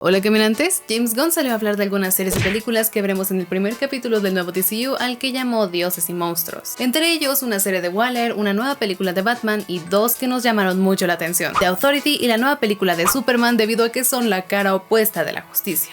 Hola caminantes, James Gunn salió a hablar de algunas series y películas que veremos en el primer capítulo del nuevo DCU al que llamó Dioses y Monstruos. Entre ellos una serie de Waller, una nueva película de Batman y dos que nos llamaron mucho la atención, The Authority y la nueva película de Superman debido a que son la cara opuesta de la justicia.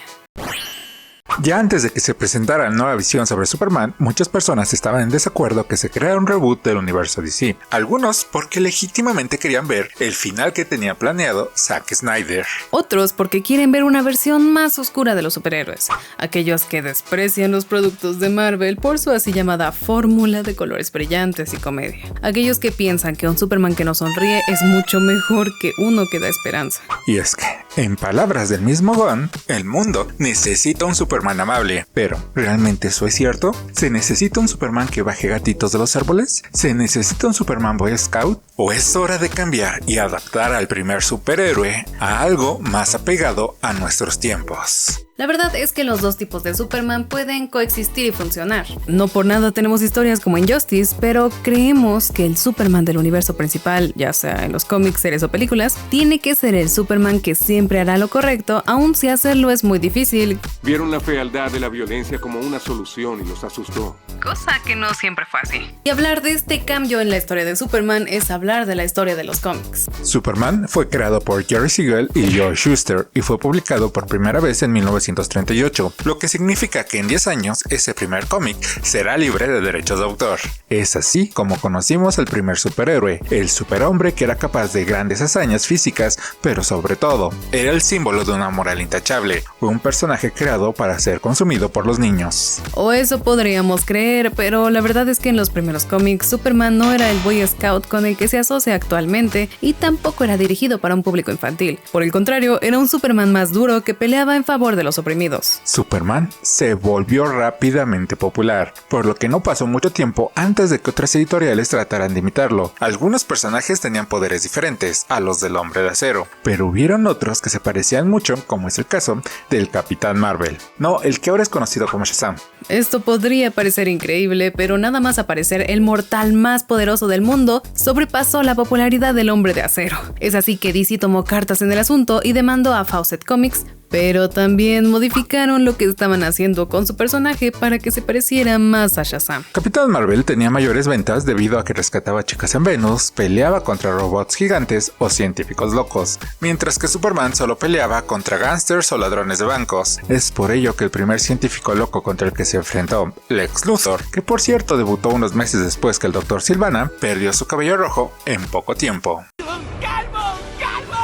Ya antes de que se presentara la nueva visión sobre Superman, muchas personas estaban en desacuerdo que se creara un reboot del universo DC. Algunos porque legítimamente querían ver el final que tenía planeado Zack Snyder. Otros porque quieren ver una versión más oscura de los superhéroes. Aquellos que desprecian los productos de Marvel por su así llamada fórmula de colores brillantes y comedia. Aquellos que piensan que un Superman que no sonríe es mucho mejor que uno que da esperanza. Y es que, en palabras del mismo Gunn, el mundo necesita un Superman amable. Pero, ¿realmente eso es cierto? ¿Se necesita un Superman que baje gatitos de los árboles? ¿Se necesita un Superman Boy Scout? ¿O es hora de cambiar y adaptar al primer superhéroe a algo más apegado a nuestros tiempos? La verdad es que los dos tipos de Superman pueden coexistir y funcionar. No por nada tenemos historias como Injustice, pero creemos que el Superman del universo principal, ya sea en los cómics, series o películas, tiene que ser el Superman que siempre hará lo correcto, aun si hacerlo es muy difícil. Vieron la fealdad de la violencia como una solución y los asustó. Cosa que no siempre fue así. Y hablar de este cambio en la historia de Superman es hablar de la historia de los cómics. Superman fue creado por Jerry Siegel y Joe Shuster y fue publicado por primera vez en 1938, lo que significa que en 10 años ese primer cómic será libre de derechos de autor. Es así como conocimos al primer superhéroe, el superhombre que era capaz de grandes hazañas físicas, pero sobre todo, era el símbolo de una moral intachable, un personaje creado para ser consumido por los niños. O eso podríamos creer, pero la verdad es que en los primeros cómics Superman no era el Boy Scout con el que se asocia actualmente y tampoco era dirigido para un público infantil. Por el contrario, era un Superman más duro que peleaba en favor de los oprimidos. Superman se volvió rápidamente popular, por lo que no pasó mucho tiempo antes de que otras editoriales trataran de imitarlo. Algunos personajes tenían poderes diferentes a los del Hombre de Acero, pero hubieron otros que se parecían mucho, como es el caso del Capitán Marvel. No, el que ahora es conocido como Shazam. Esto podría parecer increíble, pero nada más aparecer el mortal más poderoso del mundo sobrepasó la popularidad del Hombre de Acero. Es así que DC tomó cartas en el asunto y demandó a Fawcett Comics, pero también modificaron lo que estaban haciendo con su personaje para que se pareciera más a Shazam. Capitán Marvel tenía mayores ventas debido a que rescataba chicas en Venus, peleaba contra robots gigantes o científicos locos, mientras que Superman solo peleaba contra gángsters o ladrones de bancos. Es por ello que el primer científico loco contra el que se enfrentó, Lex Luthor, que por cierto debutó unos meses después que el Dr. Sivana, perdió su cabello rojo en poco tiempo.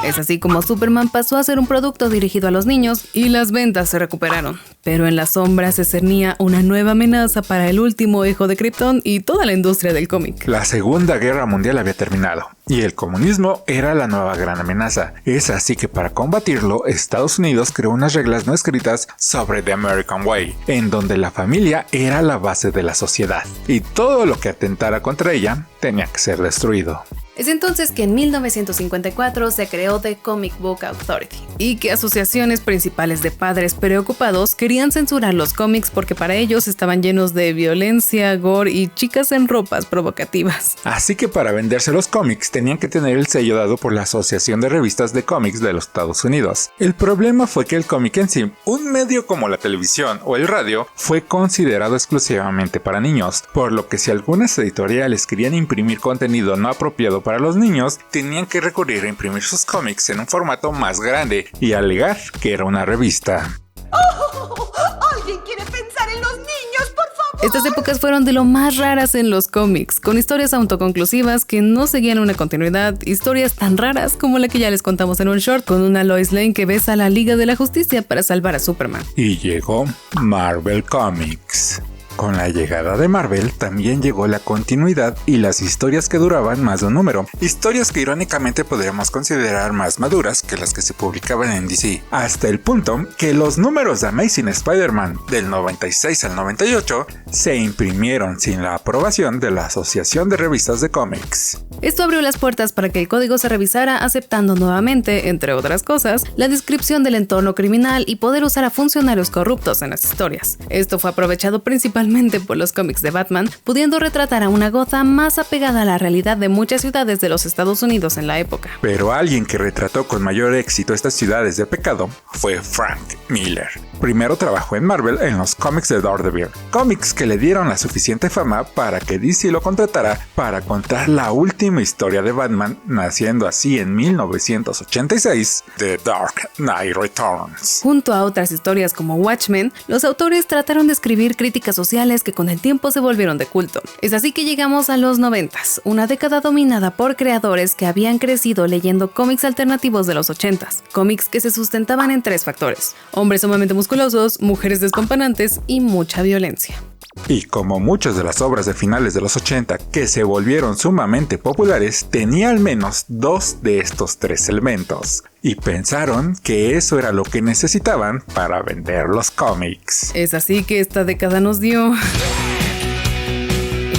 Es así como Superman pasó a ser un producto dirigido a los niños y las ventas se recuperaron. Pero en la sombra se cernía una nueva amenaza para el último hijo de Krypton y toda la industria del cómic. La Segunda Guerra Mundial había terminado y el comunismo era la nueva gran amenaza. Es así que para combatirlo, Estados Unidos creó unas reglas no escritas sobre The American Way, en donde la familia era la base de la sociedad y todo lo que atentara contra ella tenía que ser destruido. Es entonces que en 1954 se creó The Comic Book Authority y que asociaciones principales de padres preocupados querían censurar los cómics porque para ellos estaban llenos de violencia, gore y chicas en ropas provocativas. Así que para venderse los cómics tenían que tener el sello dado por la Asociación de Revistas de Cómics de los Estados Unidos. El problema fue que el cómic en sí, un medio como la televisión o el radio, fue considerado exclusivamente para niños, por lo que si algunas editoriales querían imprimir contenido no apropiado para los niños, tenían que recurrir a imprimir sus cómics en un formato más grande y alegar que era una revista. ¡Oh! ¡Alguien quiere pensar en los niños, por favor! Estas épocas fueron de lo más raras en los cómics, con historias autoconclusivas que no seguían una continuidad, historias tan raras como la que ya les contamos en un short, con una Lois Lane que besa a la Liga de la Justicia para salvar a Superman. Y llegó Marvel Comics. Con la llegada de Marvel también llegó la continuidad y las historias que duraban más de un número, historias que irónicamente podríamos considerar más maduras que las que se publicaban en DC, hasta el punto que los números de Amazing Spider-Man del 96 al 98 se imprimieron sin la aprobación de la Asociación de Revistas de Cómics. Esto abrió las puertas para que el código se revisara aceptando nuevamente, entre otras cosas, la descripción del entorno criminal y poder usar a funcionarios corruptos en las historias. Esto fue aprovechado principalmente totalmente por los cómics de Batman, pudiendo retratar a una Gotham más apegada a la realidad de muchas ciudades de los Estados Unidos en la época. Pero alguien que retrató con mayor éxito estas ciudades de pecado fue Frank Miller. Primero trabajó en Marvel en los cómics de Daredevil, cómics que le dieron la suficiente fama para que DC lo contratara para contar la última historia de Batman, naciendo así en 1986 The Dark Knight Returns. Junto a otras historias como Watchmen, los autores trataron de escribir críticas sociales que con el tiempo se volvieron de culto. Es así que llegamos a los 90s, una década dominada por creadores que habían crecido leyendo cómics alternativos de los 80s, cómics que se sustentaban en 3 factores: hombres sumamente musculosos, mujeres despampanantes y mucha violencia. Y como muchas de las obras de finales de los 80 que se volvieron sumamente populares, tenía al menos 2 de estos 3 elementos. Y pensaron que eso era lo que necesitaban para vender los cómics. Es así que esta década nos dio...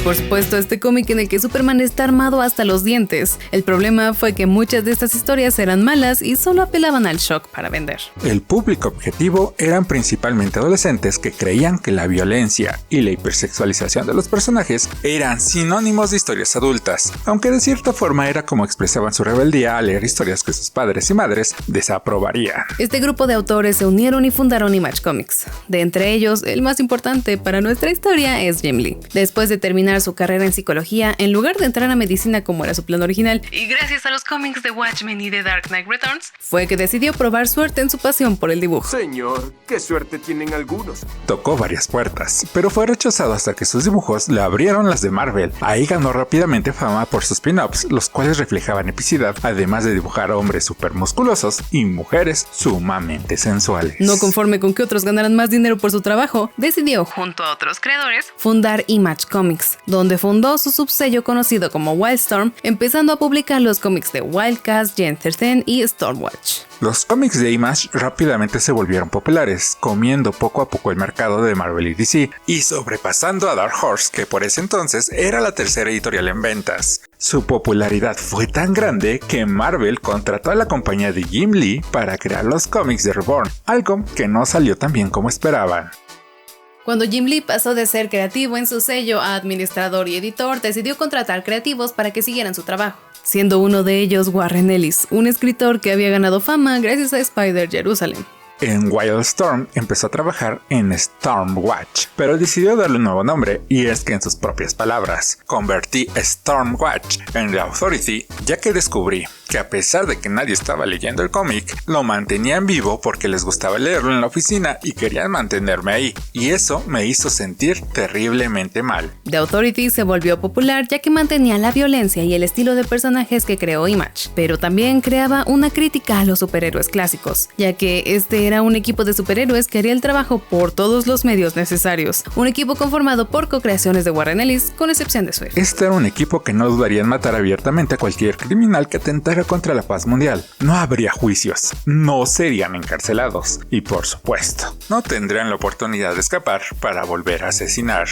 Por supuesto, este cómic en el que Superman está armado hasta los dientes. El problema fue que muchas de estas historias eran malas y solo apelaban al shock para vender. El público objetivo eran principalmente adolescentes que creían que la violencia y la hipersexualización de los personajes eran sinónimos de historias adultas, aunque de cierta forma era como expresaban su rebeldía al leer historias que sus padres y madres desaprobarían. Este grupo de autores se unieron y fundaron Image Comics. De entre ellos, el más importante para nuestra historia es Jim Lee. Después de terminar su carrera en psicología, en lugar de entrar a medicina como era su plan original, y gracias a los cómics de Watchmen y de Dark Knight Returns, fue que decidió probar suerte en su pasión por el dibujo. Señor, qué suerte tienen algunos. Tocó varias puertas, pero fue rechazado hasta que sus dibujos le abrieron las de Marvel. Ahí ganó rápidamente fama por sus pin-ups, los cuales reflejaban epicidad, además de dibujar hombres supermusculosos y mujeres sumamente sensuales. No conforme con que otros ganaran más dinero por su trabajo, decidió, junto a otros creadores, fundar Image Comics, donde fundó su subsello conocido como Wildstorm, empezando a publicar los cómics de Wildcats, Gen 13 y Stormwatch. Los cómics de Image rápidamente se volvieron populares, comiendo poco a poco el mercado de Marvel y DC, y sobrepasando a Dark Horse, que por ese entonces era la tercera editorial en ventas. Su popularidad fue tan grande que Marvel contrató a la compañía de Jim Lee para crear los cómics de Reborn, algo que no salió tan bien como esperaban. Cuando Jim Lee pasó de ser creativo en su sello a administrador y editor, decidió contratar creativos para que siguieran su trabajo, siendo uno de ellos Warren Ellis, un escritor que había ganado fama gracias a Spider-Jerusalem. En Wildstorm empezó a trabajar en Stormwatch, pero decidió darle un nuevo nombre, y es que en sus propias palabras, convertí Stormwatch en The Authority, ya que descubrí que a pesar de que nadie estaba leyendo el cómic, lo mantenían vivo porque les gustaba leerlo en la oficina y querían mantenerme ahí, y eso me hizo sentir terriblemente mal. The Authority se volvió popular ya que mantenía la violencia y el estilo de personajes que creó Image, pero también creaba una crítica a los superhéroes clásicos, ya que este era un equipo de superhéroes que haría el trabajo por todos los medios necesarios, un equipo conformado por co-creaciones de Warren Ellis, con excepción de Swift. Este era un equipo que no dudaría en matar abiertamente a cualquier criminal que atentara contra la paz mundial. No habría juicios, no serían encarcelados y, por supuesto, no tendrían la oportunidad de escapar para volver a asesinar.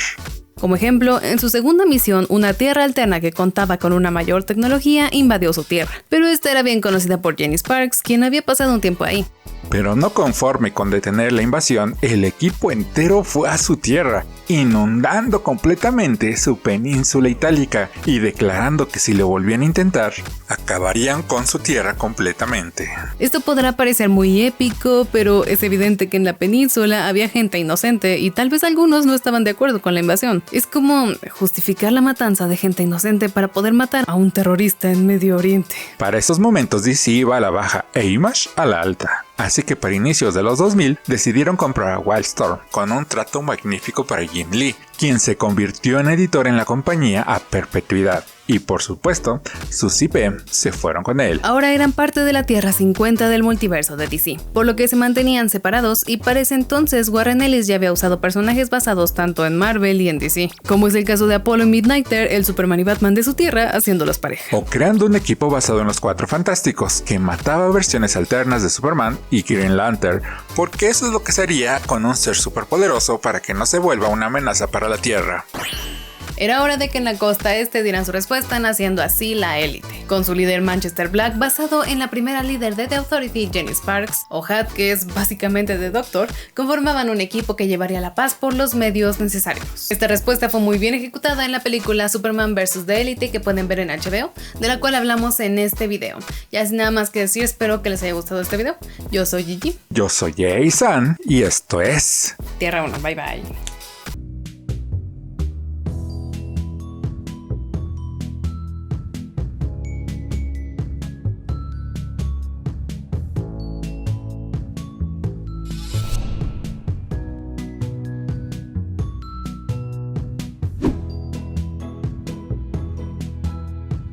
Como ejemplo, en su segunda misión, una tierra alterna que contaba con una mayor tecnología invadió su tierra, pero esta era bien conocida por Jenny Sparks, quien había pasado un tiempo ahí. Pero no conforme con detener la invasión, el equipo entero fue a su tierra, inundando completamente su península itálica y declarando que si lo volvían a intentar, acabarían con su tierra completamente. Esto podrá parecer muy épico, pero es evidente que en la península había gente inocente y tal vez algunos no estaban de acuerdo con la invasión. Es como justificar la matanza de gente inocente para poder matar a un terrorista en Medio Oriente. Para esos momentos DC iba a la baja e Image a la alta. Así que para inicios de los 2000 decidieron comprar a Wildstorm con un trato magnífico para Jim Lee, quien se convirtió en editor en la compañía a perpetuidad. Y por supuesto, sus IP se fueron con él. Ahora eran parte de la Tierra 50 del multiverso de DC, por lo que se mantenían separados y para ese entonces Warren Ellis ya había usado personajes basados tanto en Marvel y en DC, como es el caso de Apollo y Midnighter, el Superman y Batman de su Tierra, haciéndolos pareja. O creando un equipo basado en los Cuatro Fantásticos, que mataba versiones alternas de Superman y Green Lantern, porque eso es lo que se haría con un ser superpoderoso para que no se vuelva una amenaza para la Tierra. Era hora de que en la costa este dieran su respuesta, naciendo así la élite, con su líder Manchester Black basado en la primera líder de The Authority, Jenny Sparks, o Hat, que es básicamente The Doctor, conformaban un equipo que llevaría la paz por los medios necesarios. Esta respuesta fue muy bien ejecutada en la película Superman vs. The Elite, que pueden ver en HBO, de la cual hablamos en este video. Ya sin nada más que decir, espero que les haya gustado este video. Yo soy Gigi. Yo soy Jason y esto es Tierra 1. Bye bye.